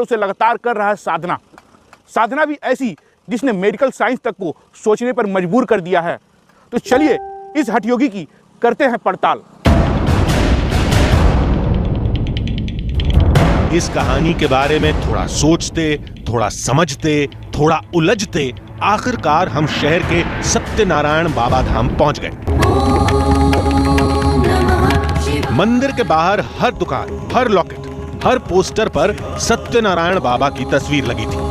सालों से लगातार कर रहा है साधना। साधना भी ऐसी जिसने मेडिकल साइंस तक को सोचने पर मजबूर कर दिया है। तो चलिए इस हठयोगी की करते हैं पड़ताल। इस कहानी के बारे में थोड़ा सोचते, थोड़ा समझते, थोड़ा उलझते आखिरकार हम शहर के सत्यनारायण बाबा धाम पहुंच गए। मंदिर के बाहर हर दुकान, हर लॉकेट, हर पोस्टर पर सत्यनारायण बाबा की तस्वीर लगी थी।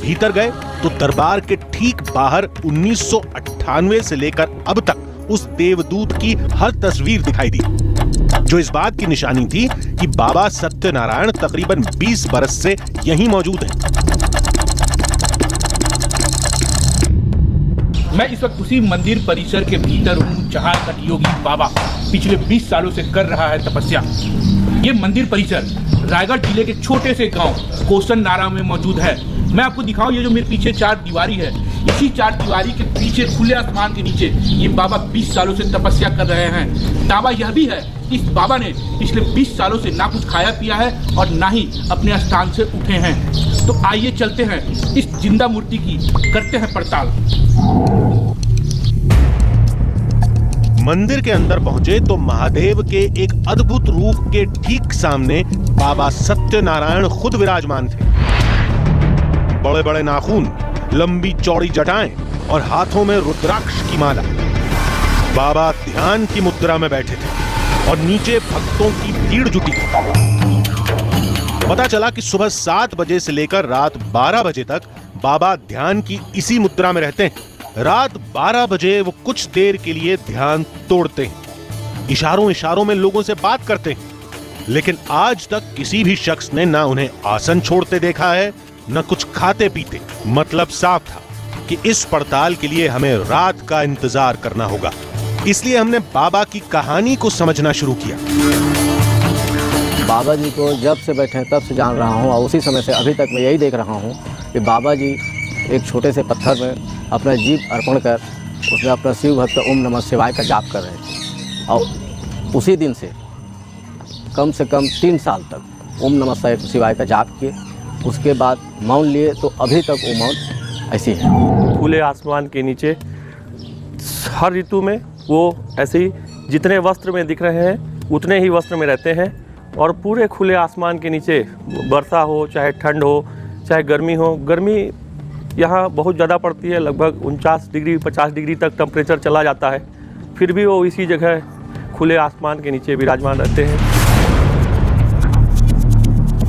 भीतर गए तो दरबार के ठीक बाहर 1998 से लेकर अब तक उस देवदूत की हर तस्वीर दिखाई दी, जो इस बात की निशानी थी कि बाबा सत्यनारायण तकरीबन 20 बरस से यहीं मौजूद हैं। मैं इस वक्त उसी मंदिर परिसर के भीतर हूँ जहाँ हठयोगी बाबा पिछले 20 सालों से कर रहा है तपस्या। ये मंदिर परिसर रायगढ़ जिले के छोटे से गांव कोसन नारा में मौजूद है। मैं आपको दिखाऊं, ये जो मेरे पीछे चार दीवारी है, इसी चार दीवारी के पीछे खुले आसमान के नीचे ये बाबा 20 सालों से तपस्या कर रहे हैं। दावा यह भी है कि इस बाबा ने पिछले 20 सालों से ना कुछ खाया पिया है और ना ही अपने स्थान से उठे हैं। तो आइए चलते हैं इस जिंदा मूर्ति की करते हैं पड़ताल। मंदिर के अंदर पहुंचे तो महादेव के एक अद्भुत रूप के ठीक सामने बाबा सत्यनारायण खुद विराजमान थे। बड़े बड़े नाखून, लंबी चौड़ी जटाएं और हाथों में रुद्राक्ष की माला। बाबा ध्यान की मुद्रा में बैठे थे और नीचे भक्तों की भीड़ जुटी। पता चला कि सुबह 7 बजे से लेकर रात 12 बजे तक बाबा ध्यान की इसी मुद्रा में रहते हैं। रात 12 बजे वो कुछ देर के लिए ध्यान तोड़ते हैं, इशारों इशारों में लोगों से बात करते हैं, लेकिन आज तक किसी भी शख्स ने ना उन्हें आसन छोड़ते देखा है, न कुछ खाते पीते। मतलब साफ था कि इस पड़ताल के लिए हमें रात का इंतजार करना होगा। इसलिए हमने बाबा की कहानी को समझना शुरू किया। बाबा जी को जब से बैठे तब से जान रहा हूँ और उसी समय से अभी तक मैं यही देख रहा हूँ कि बाबा जी एक छोटे से पत्थर में अपना जीव अर्पण कर उसमें अपना शिव भक्त ओम नमः शिवाय का जाप कर रहे थे। और उसी दिन से कम 3 साल तक ओम नमः शिवाय का जाप किए। उसके बाद मौन लिए तो अभी तक वो मौन ऐसी है। खुले आसमान के नीचे हर ऋतु में वो ऐसे ही जितने वस्त्र में दिख रहे हैं उतने ही वस्त्र में रहते हैं और पूरे खुले आसमान के नीचे वर्षा हो चाहे ठंड हो चाहे गर्मी हो। गर्मी यहाँ बहुत ज़्यादा पड़ती है, लगभग 49 डिग्री 50 डिग्री तक टेम्परेचर चला जाता है, फिर भी वो इसी जगह खुले आसमान के नीचे विराजमान रहते हैं।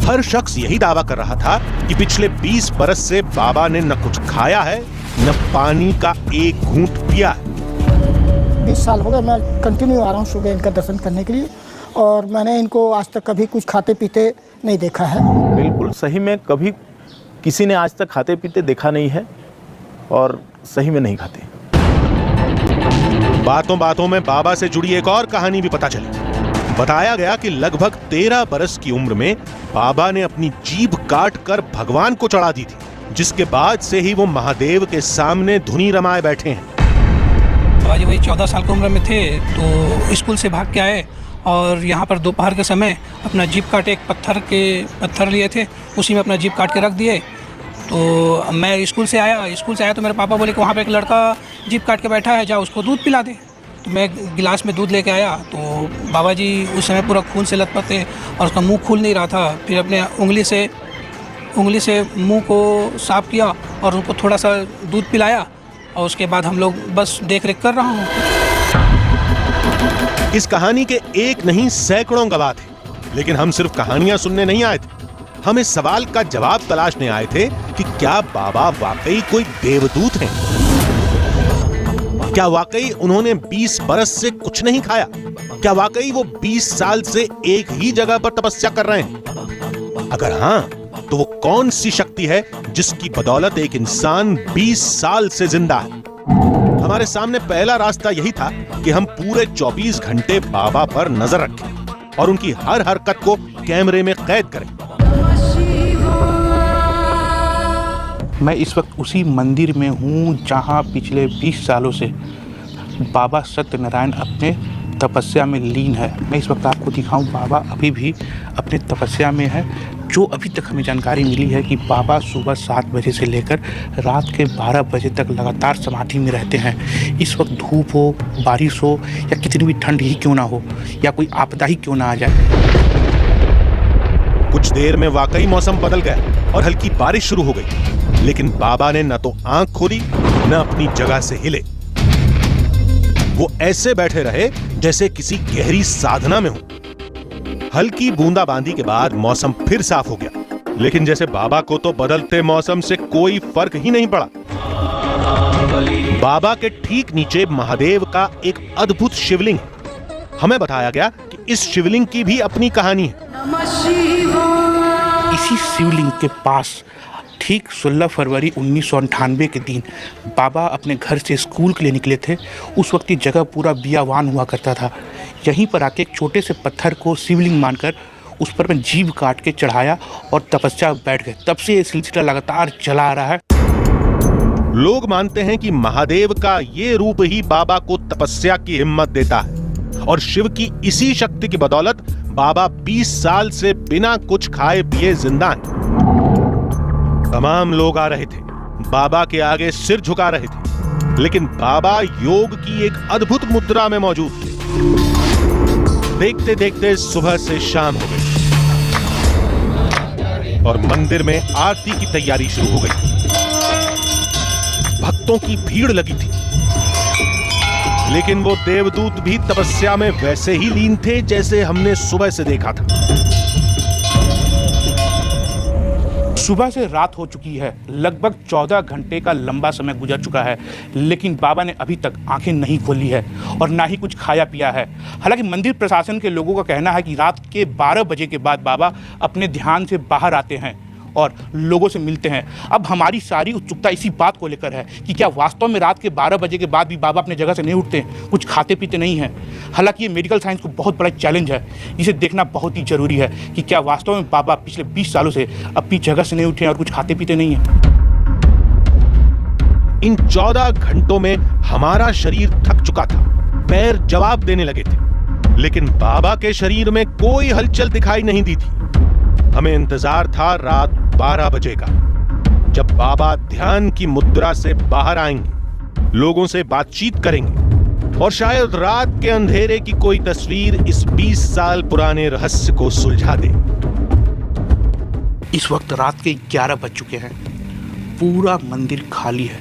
हर शख्स यही दावा कर रहा था कि पिछले 20 बरस से बाबा ने न कुछ खाया है न पानी का एक घूंट पिया है। 20 साल हो गए मैं कंटिन्यू आ रहा हूँ सुबह इनका दर्शन करने के लिए और मैंने इनको आज तक कभी कुछ खाते पीते नहीं देखा है। बिल्कुल सही में कभी किसी ने आज तक खाते पीते देखा नहीं है और सही में नहीं खाते। बातों बातों में बाबा से जुड़ी एक और कहानी भी पता चली। बताया गया कि लगभग 13 बरस की उम्र में बाबा ने अपनी जीभ काट कर भगवान को चढ़ा दी थी, जिसके बाद से ही वो महादेव के सामने धुनी रमाए बैठे हैं। बाबा वही 14 साल की उम्र में थे तो स्कूल से भाग के आए और यहाँ पर दोपहर के समय अपना जीभ काट एक पत्थर लिए थे, उसी में अपना जीभ काट के रख दिए। तो मैं स्कूल से आया तो मेरे पापा बोले कि वहाँ पे एक लड़का जीभ काट के बैठा है, जाओ उसको दूध पिला दे। तो मैं गिलास में दूध लेके आया तो बाबा जी उस समय पूरा खून से लथपथ थे और उसका मुंह खुल नहीं रहा था। फिर अपने उंगली से मुंह को साफ किया और उनको थोड़ा सा दूध पिलाया और उसके बाद हम लोग बस देख रेख कर रहा हूँ। इस कहानी के एक नहीं सैकड़ों गवाह थे, लेकिन हम सिर्फ कहानियां सुनने नहीं आए थे, हम इस सवाल का जवाब तलाशने आए थे कि क्या बाबा वाकई कोई देवदूत हैं? क्या वाकई उन्होंने 20 बरस से कुछ नहीं खाया? क्या वाकई वो 20 साल से एक ही जगह पर तपस्या कर रहे हैं? अगर हां, तो वो कौन सी शक्ति है जिसकी बदौलत एक इंसान 20 साल से जिंदा है? हमारे सामने पहला रास्ता यही था कि हम पूरे 24 घंटे बाबा पर नजर रखें और उनकी हर हरकत को कैमरे में कैद करें। मैं इस वक्त उसी मंदिर में हूँ जहाँ पिछले 20 सालों से बाबा सत्यनारायण अपने तपस्या में लीन है। मैं इस वक्त आपको दिखाऊं, बाबा अभी भी अपने तपस्या में है। जो अभी तक हमें जानकारी मिली है कि बाबा सुबह 7 बजे से लेकर रात के 12 बजे तक लगातार समाधि में रहते हैं। इस वक्त धूप हो, बारिश हो या कितनी भी ठंड ही क्यों ना हो या कोई आपदा ही क्यों ना आ जाए। कुछ देर में वाकई मौसम बदल गया और हल्की बारिश शुरू हो गई, लेकिन बाबा ने न तो आंख खोली न अपनी जगह से हिले। वो ऐसे बैठे रहे जैसे किसी गहरी साधना में हो। हल्की बूंदाबांदी के बाद मौसम फिर साफ हो गया, लेकिन जैसे बाबा को तो बदलते मौसम से कोई फर्क ही नहीं पड़ा। बाबा के ठीक नीचे महादेव का एक अद्भुत शिवलिंग है। हमें बताया गया कि इस शिवलिंग की भी अपनी कहानी है। इसी शिवलिंग के पास ठीक 16 फरवरी 1998 के दिन बाबा अपने घर से स्कूल के लिए निकले थे। उस वक्त ये जगह पूरा बियावान हुआ करता था। यहीं पर आके एक छोटे से पत्थर को शिवलिंग मानकर उस पर मैं जीभ काट के चढ़ाया और तपस्या बैठ गए। तब से ये सिलसिला लगातार चला आ रहा है। लोग मानते हैं कि महादेव का ये रूप ही बाबा को तपस्या की हिम्मत देता है और शिव की इसी शक्ति की बदौलत बाबा 20 साल से बिना कुछ खाए पिए जिंदा हैं। तमाम लोग आ रहे थे, बाबा के आगे सिर झुका रहे थे, लेकिन बाबा योग की एक अद्भुत मुद्रा में मौजूद थे। देखते देखते सुबह से शाम हो गई और मंदिर में आरती की तैयारी शुरू हो गई। भक्तों की भीड़ लगी थी, लेकिन वो देवदूत भी तपस्या में वैसे ही लीन थे जैसे हमने सुबह से देखा था। सुबह से रात हो चुकी है, लगभग 14 घंटे का लंबा समय गुजर चुका है, लेकिन बाबा ने अभी तक आंखें नहीं खोली है और ना ही कुछ खाया पिया है। हालांकि मंदिर प्रशासन के लोगों का कहना है कि रात के 12 बजे के बाद बाबा अपने ध्यान से बाहर आते हैं और लोगों से मिलते हैं। अब हमारी सारी उत्सुकता इसी बात को लेकर है कि क्या वास्तव में रात के 12 बजे के बाद भी बाबा अपने जगह से नहीं उठते, कुछ खाते पीते नहीं हैं। हालांकि ये मेडिकल साइंस को बहुत बड़ा चैलेंज है, जिसे देखना बहुत ही जरूरी है कि क्या वास्तव में बाबा पिछले 20 सालों से अपनी जगह से नहीं उठे और कुछ खाते पीते नहीं हैं। इन 14 घंटों में हमारा शरीर थक चुका था, पैर जवाब देने लगे थे, लेकिन बाबा के शरीर में कोई हलचल दिखाई नहीं दी थी। हमें इंतजार था रात 12 बजे का, जब बाबा ध्यान की मुद्रा से बाहर आएंगे, लोगों से बातचीत करेंगे और शायद रात के अंधेरे की कोई तस्वीर इस 20 साल पुराने रहस्य को सुलझा दे। इस वक्त रात के 11 बज चुके हैं। पूरा मंदिर खाली है,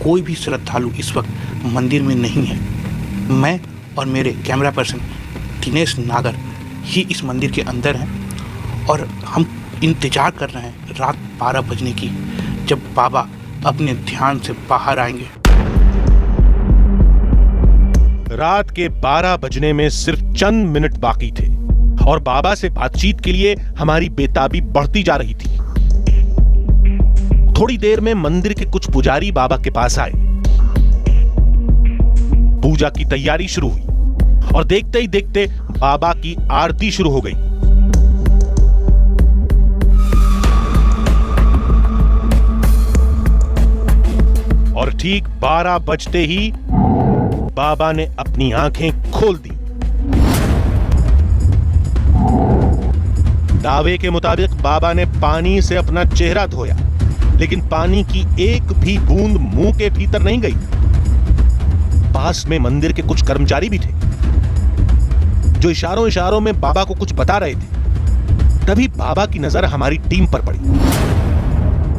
कोई भी श्रद्धालु इस वक्त मंदिर में नहीं है। मैं और मेरे कैमरा पर्सन दिनेश नागर ही इस मंदिर के अंदर हैं और हम इंतजार कर रहे हैं रात 12 बजने की, जब बाबा अपने ध्यान से बाहर आएंगे। रात के 12 बजने में सिर्फ चंद मिनट बाकी थे और बाबा से बातचीत के लिए हमारी बेताबी बढ़ती जा रही थी। थोड़ी देर में मंदिर के कुछ पुजारी बाबा के पास आए। पूजा की तैयारी शुरू हुई और देखते ही देखते बाबा की आरती शुरू हो गई। और ठीक 12 बजते ही बाबा ने अपनी आंखें खोल दी। दावे के मुताबिक बाबा ने पानी से अपना चेहरा धोया, लेकिन पानी की एक भी बूंद मुंह के भीतर नहीं गई। पास में मंदिर के कुछ कर्मचारी भी थे, जो इशारों इशारों में बाबा को कुछ बता रहे थे। तभी बाबा की नजर हमारी टीम पर पड़ी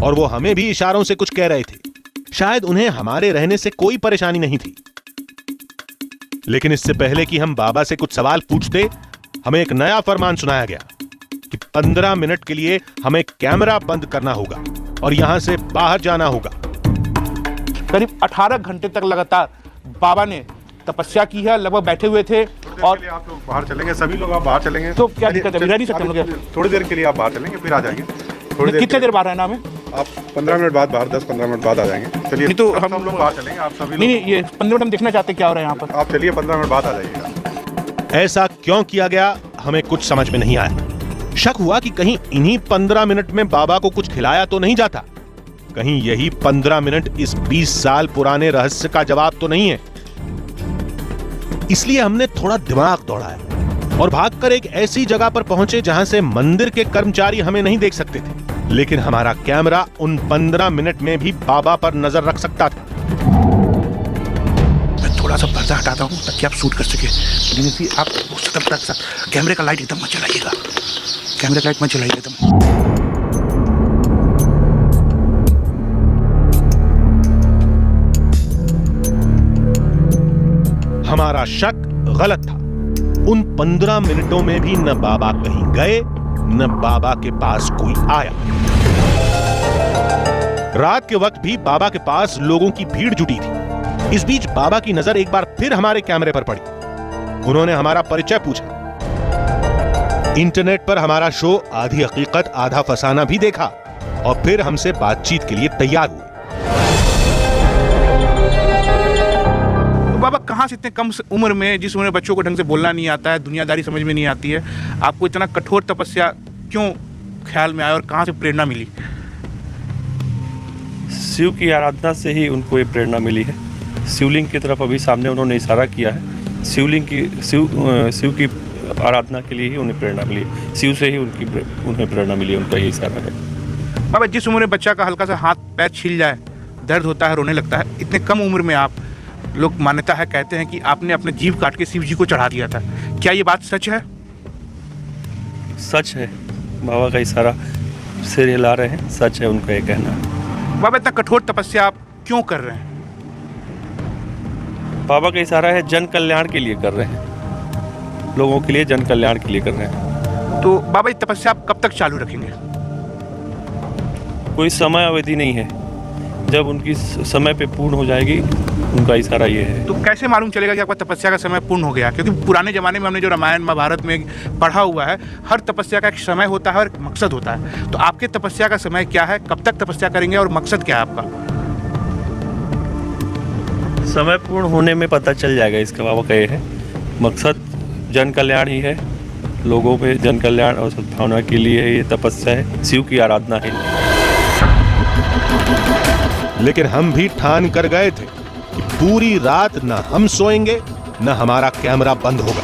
और वो हमें भी इशारों से कुछ कह रहे थे। शायद उन्हें हमारे रहने से कोई परेशानी नहीं थी, लेकिन इससे पहले कि हम बाबा से कुछ सवाल पूछते, हमें एक नया फरमान सुनाया गया कि 15 मिनट के लिए हमें कैमरा बंद करना होगा और यहां से बाहर जाना होगा। करीब 18 घंटे तक लगातार बाबा ने तपस्या की है, लगभग बैठे हुए थे। और आप लोग बाहर चलेंगे, सभी लोग आप बाहर चलेंगे तो क्या दिक्कत है? रह नहीं सकते हम लोग? थोड़ी देर के लिए आप बाहर चलेंगे, फिर आ जाएंगे। कितने देर बाहर रहना हमें? आप 15 मिनट बाद बाहर, 10-15 मिनट बाद आ जाएंगे। चलिए, नहीं तो हम सब लोग बाहर चलेंगे, आप सभी नहीं, ये 15 मिनट हम देखना चाहते हैं क्या हो रहा है यहाँ पर। आप चलिए, 15 मिनट बाद आ जाइएगा। ऐसा क्यों किया गया हमें कुछ समझ में नहीं आया। शक हुआ कि कहीं इन्हीं 15 मिनट में बाबा को कुछ खिलाया तो नहीं जाता, कहीं यही 15 मिनट इस 20 साल पुराने रहस्य का जवाब तो नहीं है। इसलिए हमने थोड़ा दिमाग दौड़ाया और भागकर एक ऐसी जगह पर पहुंचे जहां से मंदिर के कर्मचारी हमें नहीं देख सकते थे, लेकिन हमारा कैमरा उन 15 मिनट में भी बाबा पर नजर रख सकता था। मैं थोड़ा सा पर्दा हटाता हूँ ताकि आप शूट कर सके, लेकिन फिर आप तब तक कैमरे का लाइट एकदम मत जलाइएगा, कैमरे का लाइट मत जलाइएगा एकदम। हमारा शक गलत था। उन 15 मिनटों में भी न बाबा कहीं गए, न बाबा के पास कोई आया। रात के वक्त भी बाबा के पास लोगों की भीड़ जुटी थी। इस बीच बाबा की नजर एक बार फिर हमारे कैमरे पर पड़ी। उन्होंने हमारा परिचय पूछा। इंटरनेट पर हमारा शो आधी हकीकत आधा फसाना भी देखा और फिर हमसे बातचीत के लिए तैयार हुए। बाबा कहाँ से इतने कम उम्र में, जिस उम्र में बच्चों को ढंग से बोलना नहीं आता है, दुनियादारी समझ में नहीं आती है, आपको इतना कठोर तपस्या क्यों ख्याल में आया और कहाँ से प्रेरणा मिली? शिव की आराधना से ही उनको ये प्रेरणा मिली है। शिवलिंग की तरफ अभी सामने उन्होंने इशारा किया है। शिव की आराधना के लिए ही उन्हें प्रेरणा मिली, शिव से ही उन्हें प्रेरणा मिली, उनका ये इशारा है। बाबा जिस उम्र में बच्चा का हल्का सा हाथ पैर छिल जाए, दर्द होता है, रोने लगता है, इतने कम उम्र में आप, लोग मान्यता है, कहते हैं कि आपने अपने जीभ काट के शिव जी को चढ़ा दिया था, क्या ये बात सच है? सच है, बाबा का इशारा सिर हिला रहे हैं, सच है उनका ये कहना। बाबा इतना कठोर तपस्या आप क्यों कर रहे हैं? बाबा का इशारा है, जन कल्याण के लिए कर रहे हैं, लोगों के लिए, जन कल्याण के लिए कर रहे हैं। तो बाबा ये तपस्या आप कब तक चालू रखेंगे? कोई समय अवधि नहीं है, जब उनकी समय पे पूर्ण हो जाएगी, उनका इशारा ये है। तो कैसे मालूम चलेगा कि आपका तपस्या का समय पूर्ण हो गया? क्योंकि पुराने जमाने में हमने जो रामायण महाभारत में पढ़ा हुआ है, हर तपस्या का एक समय होता है और एक मकसद होता है। तो आपके तपस्या का समय क्या है, कब तक तपस्या करेंगे और मकसद क्या है आपका? समय पूर्ण होने में पता चल जाएगा, इसका बाबा कहे है। मकसद जन कल्याण ही है, लोगों में जन कल्याण और सद्भावना के लिए ये तपस्या है, शिव की आराधना है। लेकिन हम भी ठान कर गए थे कि पूरी रात न हम सोएंगे न हमारा कैमरा बंद होगा।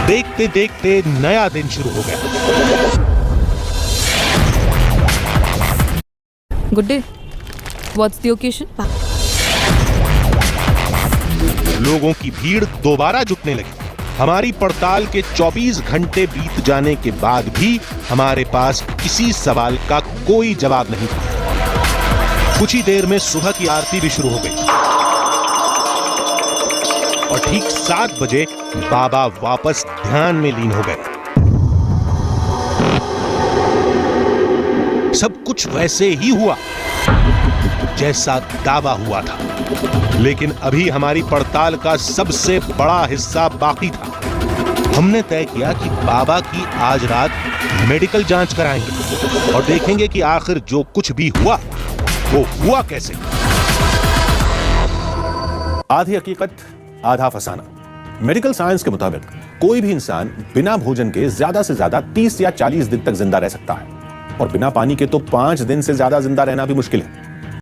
देखते देखते नया दिन शुरू हो गया। Good day. What's the occasion? लोगों की भीड़ दोबारा जुटने लगी। हमारी पड़ताल के 24 घंटे बीत जाने के बाद भी हमारे पास किसी सवाल का कोई जवाब नहीं था। कुछ ही देर में सुबह की आरती भी शुरू हो गई और ठीक 7 बजे बाबा वापस ध्यान में लीन हो गए। सब कुछ वैसे ही हुआ जैसा दावा हुआ था, लेकिन अभी हमारी पड़ताल का सबसे बड़ा हिस्सा बाकी था। हमने तय किया कि बाबा की आज रात मेडिकल जांच कराएंगे और देखेंगे कि आखिर जो कुछ भी हुआ वो हुआ कैसे। आधी हकीकत आधा फसाना। मेडिकल साइंस के मुताबिक कोई भी इंसान बिना भोजन के ज्यादा से ज्यादा 30 या 40 दिन तक जिंदा रह सकता है और बिना पानी के तो 5 दिन से ज्यादा जिंदा रहना भी मुश्किल है।